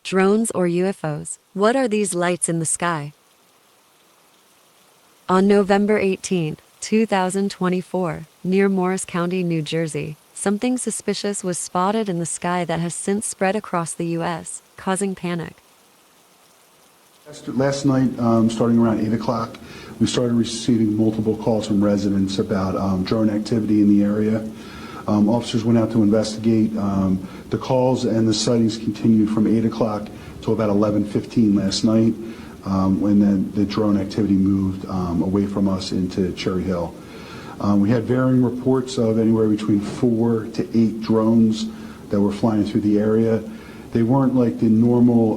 Drones or UFOs? What are these lights in the sky? On November 18, 2024, near Morris County, New Jersey, something suspicious was spotted in the sky that has since spread across the U.S., causing panic. Last night, starting around 8 o'clock, we started receiving multiple calls from residents about drone activity in the area. Officers went out to investigate. The calls and the sightings continued from 8 o'clock to about 11:15 last night, when the drone activity moved away from us into Cherry Hill. We had varying reports of anywhere between 4 to 8 drones that were flying through the area. They weren't like the normal,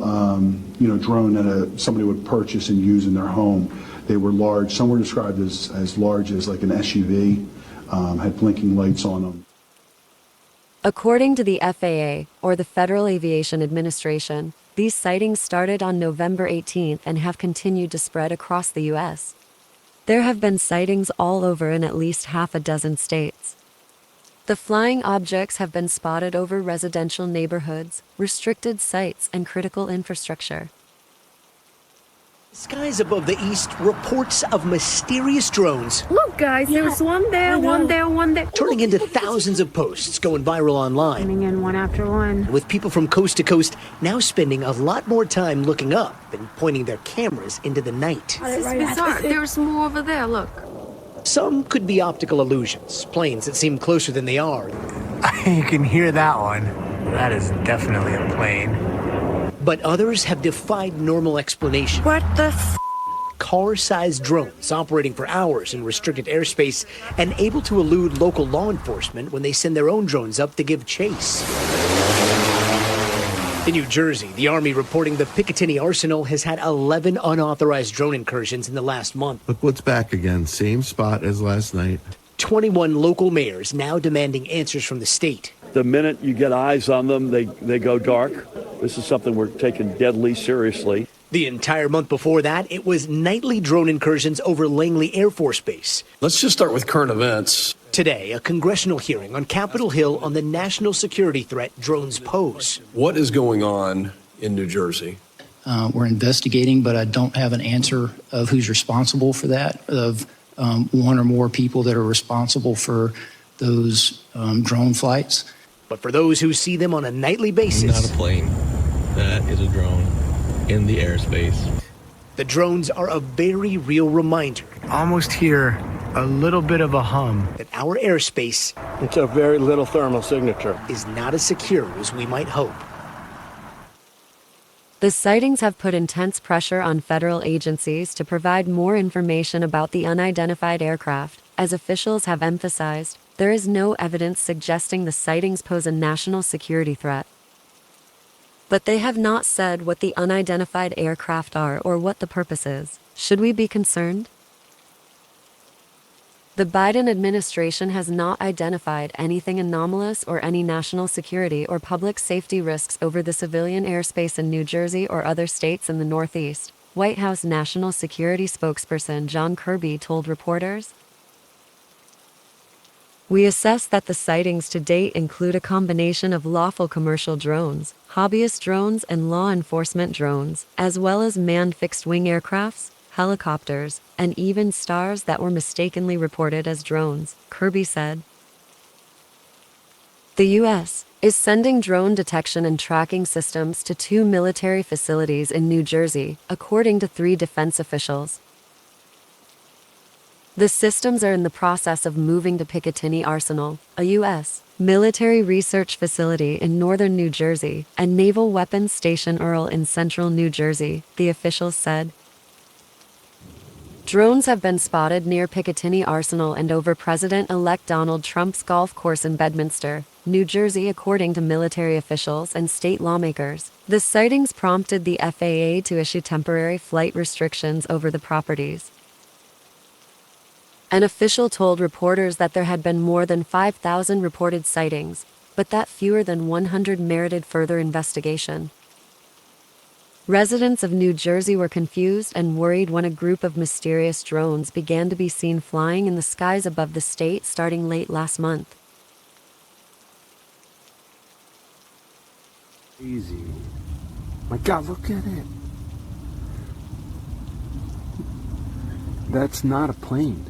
drone that somebody would purchase and use in their home. They were large. Some were described as large as like an SUV, had blinking lights on them. According to the FAA, or the Federal Aviation Administration, these sightings started on November 18th and have continued to spread across the U.S. There have been sightings all over in at least half a dozen states. The flying objects have been spotted over residential neighborhoods, restricted sites, and critical infrastructure. Skies above the east, reports of mysterious drones. Look, guys, there's one there, one there, one there. Turning into thousands of posts going viral online. Coming in one after one. With people from coast to coast now spending a lot more time looking up and pointing their cameras into the night. This is bizarre. There's more over there, look. Some could be optical illusions, planes that seem closer than they are. You can hear that one. That is definitely a plane. But others have defied normal explanation. What the Car-sized drones operating for hours in restricted airspace and able to elude local law enforcement when they send their own drones up to give chase. In New Jersey, the Army reporting the Picatinny Arsenal has had 11 unauthorized drone incursions in the last month. Look what's back again. Same spot as last night. 21 local mayors now demanding answers from the state. The minute you get eyes on them, they go dark. This is something we're taking deadly seriously. The entire month before that, it was nightly drone incursions over Langley Air Force Base. Let's just start with current events. Today, a congressional hearing on Capitol Hill on the national security threat drones pose. What is going on in New Jersey? We're investigating, but I don't have an answer of who's responsible for that, of one or more people that are responsible for those drone flights. But for those who see them on a nightly basis, not a plane. That is a drone in the airspace. The drones are a very real reminder. Almost hear a little bit of a hum. That our airspace, it's a very little thermal signature, is not as secure as we might hope. The sightings have put intense pressure on federal agencies to provide more information about the unidentified aircraft. As officials have emphasized, there is no evidence suggesting the sightings pose a national security threat. But they have not said what the unidentified aircraft are or what the purpose is. Should we be concerned? The Biden administration has not identified anything anomalous or any national security or public safety risks over the civilian airspace in New Jersey or other states in the Northeast, White House National Security spokesperson John Kirby told reporters. We assess that the sightings to date include a combination of lawful commercial drones, hobbyist drones, and law enforcement drones, as well as manned fixed-wing aircrafts, helicopters, and even stars that were mistakenly reported as drones, Kirby said. The U.S. is sending drone detection and tracking systems to 2 military facilities in New Jersey, according to 3 defense officials. The systems are in the process of moving to Picatinny Arsenal, a U.S. military research facility in northern New Jersey, and Naval Weapons Station Earl in central New Jersey, the officials said. Drones have been spotted near Picatinny Arsenal and over President-elect Donald Trump's golf course in Bedminster, New Jersey, according to military officials and state lawmakers. The sightings prompted the FAA to issue temporary flight restrictions over the properties. An official told reporters that there had been more than 5,000 reported sightings, but that fewer than 100 merited further investigation. Residents of New Jersey were confused and worried when a group of mysterious drones began to be seen flying in the skies above the state starting late last month. Easy. My God, look at it. That's not a plane.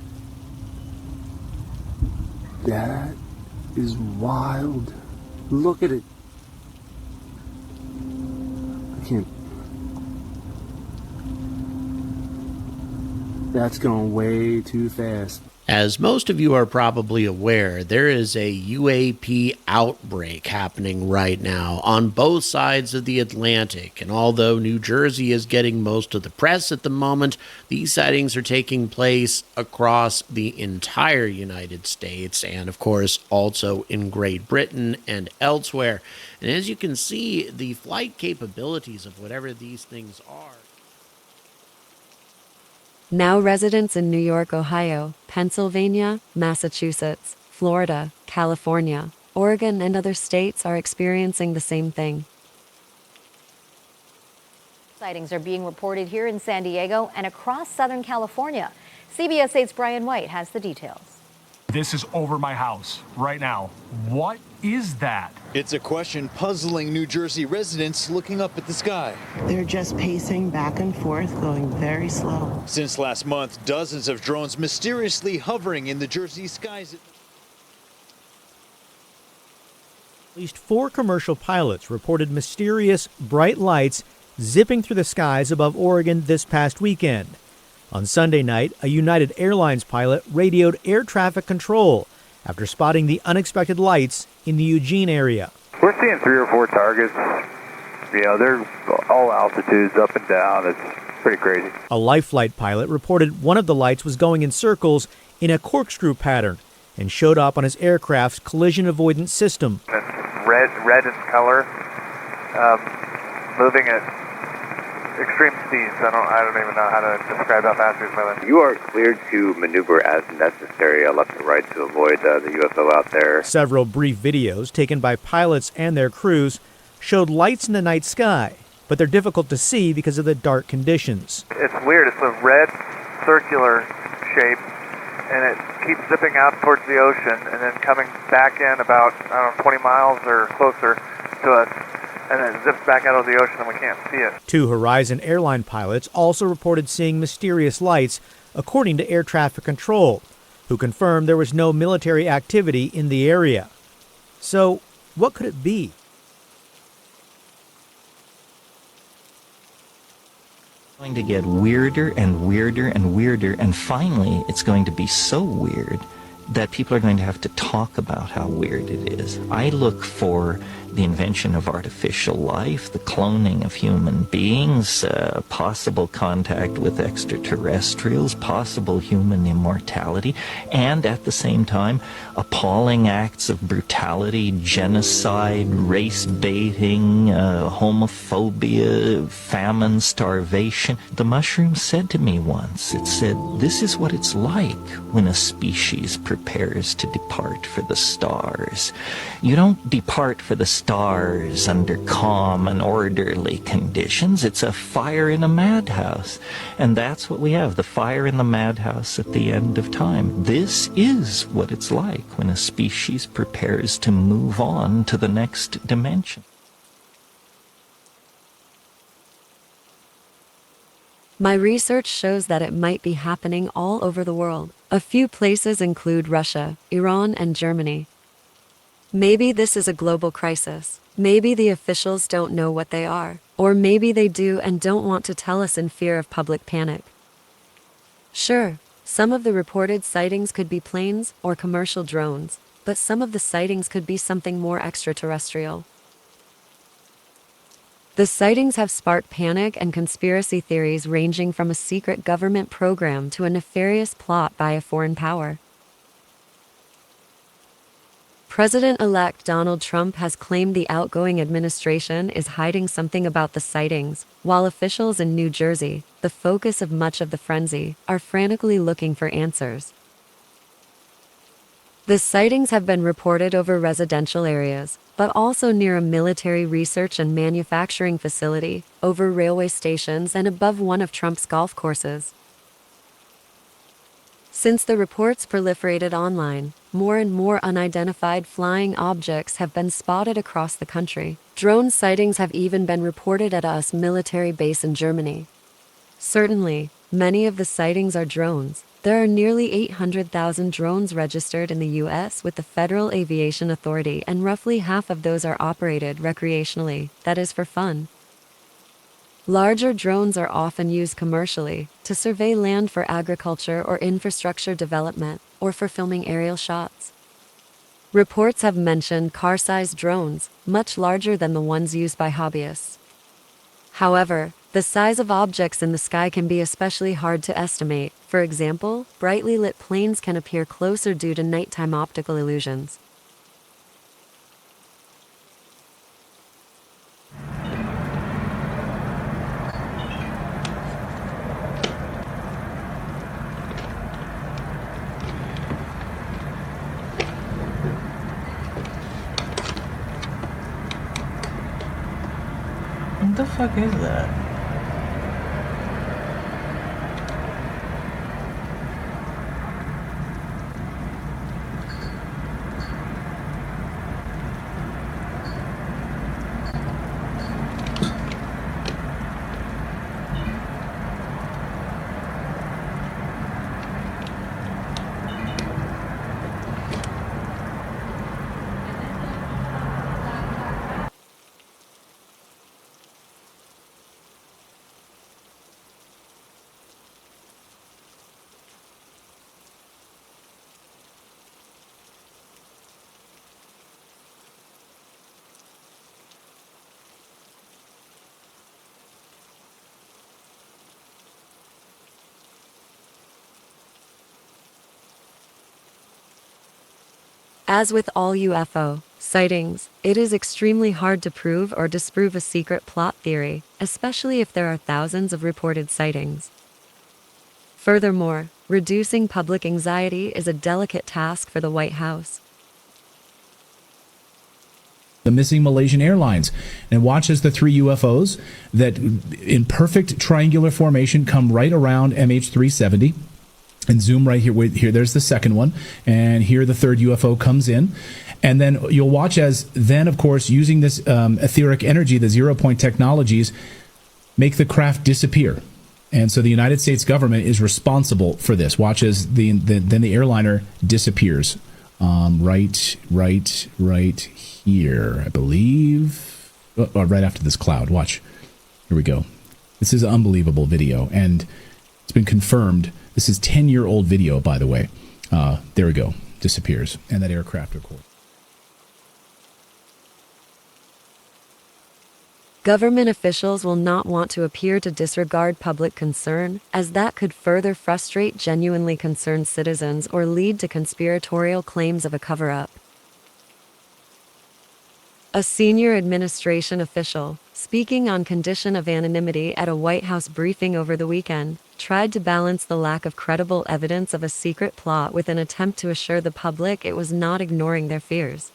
That is wild. Look at it. I can't. That's going way too fast. As most of you are probably aware, there is a UAP outbreak happening right now on both sides of the Atlantic. And although New Jersey is getting most of the press at the moment, these sightings are taking place across the entire United States and, of course, also in Great Britain and elsewhere. And as you can see, the flight capabilities of whatever these things are. Now residents in New York, Ohio, Pennsylvania, Massachusetts, Florida, California, Oregon, and other states are experiencing the same thing. Sightings are being reported here in San Diego and across Southern California. CBS 8's Brian White has the details. This is over my house right now. What is that? It's a question puzzling New Jersey residents looking up at the sky. They're just pacing back and forth, going very slow. Since last month, dozens of drones mysteriously hovering in the Jersey skies. At least 4 commercial pilots reported mysterious bright lights zipping through the skies above Oregon this past weekend. On Sunday night, a United Airlines pilot radioed air traffic control after spotting the unexpected lights in the Eugene area. We're seeing 3 or 4 targets. You know, they're all altitudes up and down. It's pretty crazy. A Life Flight pilot reported one of the lights was going in circles in a corkscrew pattern and showed up on his aircraft's collision avoidance system. It's red in color, moving at extreme speeds. I don't even know how to describe how fast it's moving. You are cleared to maneuver as necessary, left and right, to avoid the UFO out there. Several brief videos taken by pilots and their crews showed lights in the night sky, but they're difficult to see because of the dark conditions. It's weird. It's a red circular shape, and it keeps zipping out towards the ocean and then coming back in about, 20 miles or closer to us. And then it zips back out of the ocean and we can't see it. 2 Horizon airline pilots also reported seeing mysterious lights, according to air traffic control, who confirmed there was no military activity in the area. So, what could it be? It's going to get weirder and weirder and weirder, and finally it's going to be so weird that people are going to have to talk about how weird it is. I look for the invention of artificial life, the cloning of human beings, possible contact with extraterrestrials, possible human immortality, and at the same time, appalling acts of brutality, genocide, race baiting, homophobia, famine, starvation. The mushroom said to me once, it said, "This is what it's like when a species prepares to depart for the stars. You don't depart for the stars under calm and orderly conditions. It's a fire in a madhouse." And that's what we have, the fire in the madhouse at the end of time. This is what it's like when a species prepares to move on to the next dimension. My research shows that it might be happening all over the world. A few places include Russia, Iran, and Germany. Maybe this is a global crisis. Maybe the officials don't know what they are. Or maybe they do and don't want to tell us in fear of public panic. Sure, some of the reported sightings could be planes or commercial drones, but some of the sightings could be something more extraterrestrial. The sightings have sparked panic and conspiracy theories ranging from a secret government program to a nefarious plot by a foreign power. President-elect Donald Trump has claimed the outgoing administration is hiding something about the sightings, while officials in New Jersey, the focus of much of the frenzy, are frantically looking for answers. The sightings have been reported over residential areas, but also near a military research and manufacturing facility, over railway stations, and above one of Trump's golf courses. Since the reports proliferated online, more and more unidentified flying objects have been spotted across the country. Drone sightings have even been reported at a US military base in Germany. Certainly, many of the sightings are drones. There are nearly 800,000 drones registered in the U.S. with the Federal Aviation Authority, and roughly half of those are operated recreationally, that is, for fun. Larger drones are often used commercially, to survey land for agriculture or infrastructure development, or for filming aerial shots. Reports have mentioned car-sized drones, much larger than the ones used by hobbyists. However, the size of objects in the sky can be especially hard to estimate. For example, brightly lit planes can appear closer due to nighttime optical illusions. What the fuck is that? As with all UFO sightings, it is extremely hard to prove or disprove a secret plot theory, especially if there are thousands of reported sightings. Furthermore, reducing public anxiety is a delicate task for the White House. The missing Malaysian Airlines, and watch as the three UFOs that in perfect triangular formation come right around MH370. And zoom right here. Here, there's the second one, and here the third UFO comes in, and then you'll watch as then, of course, using this etheric energy, the 0-point technologies, make the craft disappear. And so the United States government is responsible for this. Watch as then the airliner disappears. Right here, I believe. Right after this cloud. Watch. Here we go. This is an unbelievable video, and it's been confirmed. This is 10-year-old video, by the way. There we go. Disappears. And that aircraft, of course. Government officials will not want to appear to disregard public concern, as that could further frustrate genuinely concerned citizens or lead to conspiratorial claims of a cover-up. A senior administration official, speaking on condition of anonymity at a White House briefing over the weekend, tried to balance the lack of credible evidence of a secret plot with an attempt to assure the public it was not ignoring their fears.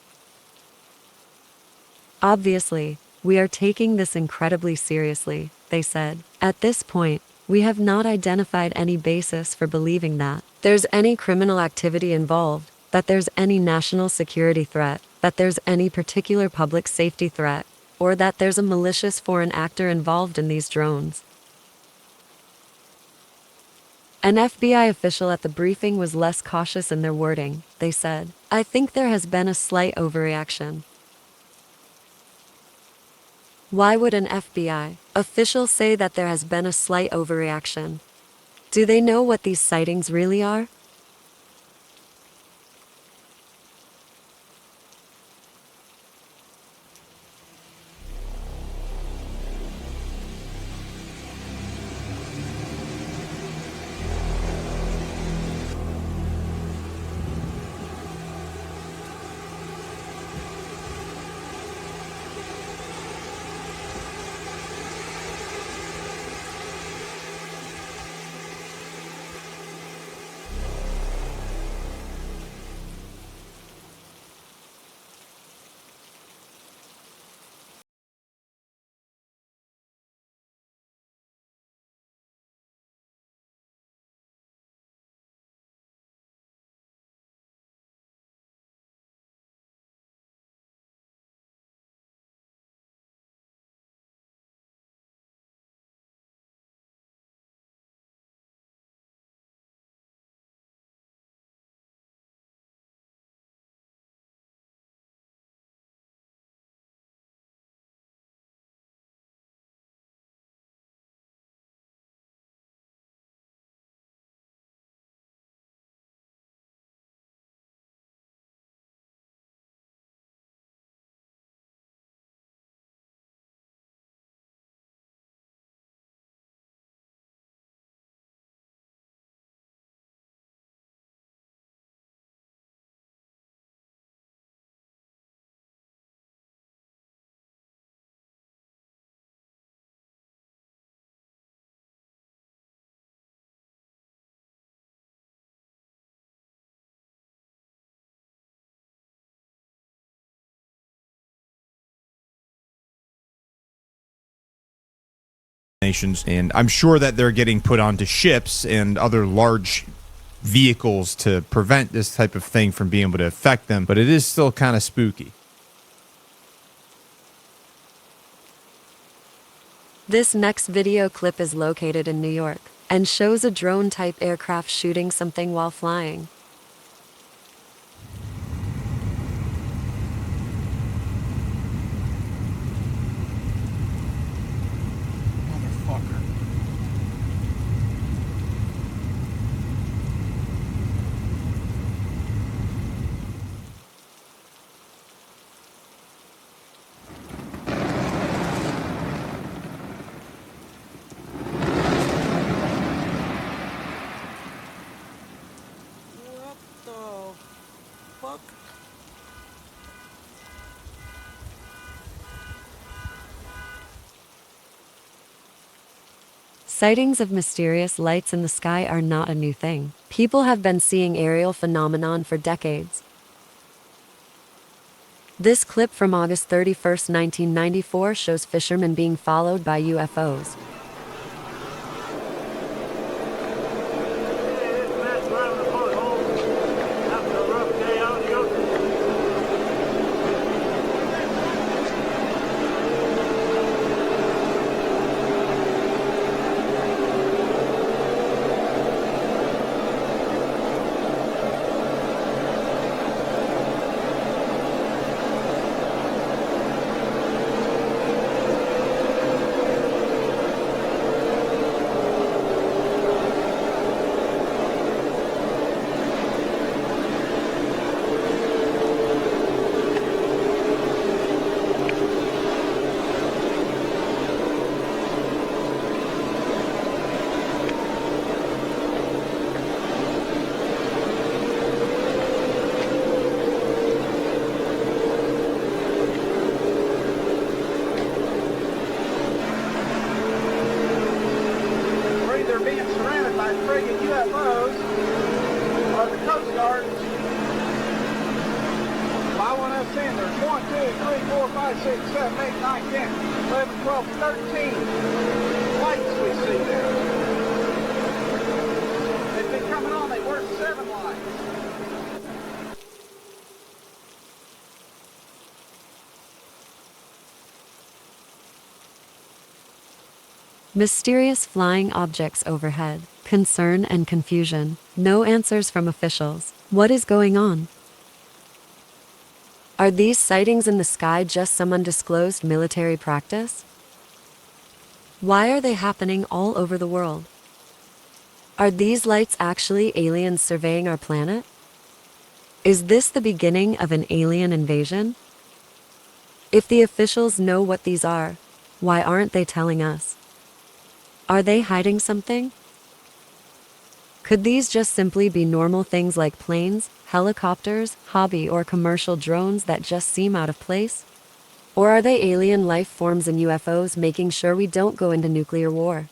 Obviously, we are taking this incredibly seriously, they said. At this point, we have not identified any basis for believing that there's any criminal activity involved, that there's any national security threat, that there's any particular public safety threat, or that there's a malicious foreign actor involved in these drones. An FBI official at the briefing was less cautious in their wording. They said, "I think there has been a slight overreaction." Why would an FBI official say that there has been a slight overreaction? Do they know what these sightings really are? formations, and I'm sure that they're getting put onto ships and other large vehicles to prevent this type of thing from being able to affect them, but it is still kind of spooky. This next video clip is located in New York and shows a drone-type aircraft shooting something while flying. Sightings of mysterious lights in the sky are not a new thing. People have been seeing aerial phenomenon for decades. This clip from August 31st, 1994 shows fishermen being followed by UFOs. They're being surrounded by friggin' UFOs or the Coast Guard. By one I've seen, there's 1, 2, 3, 4, 5, 6, 7, 8, 9, 10, 11, 12, 13 lights we see there. They've been coming on, they worked 7 lights. Mysterious flying objects overhead. Concern and confusion. No answers from officials. What is going on? Are these sightings in the sky just some undisclosed military practice? Why are they happening all over the world? Are these lights actually aliens surveying our planet? Is this the beginning of an alien invasion? If the officials know what these are, why aren't they telling us? Are they hiding something? Could these just simply be normal things like planes, helicopters, hobby or commercial drones that just seem out of place? Or are they alien life forms and UFOs making sure we don't go into nuclear war?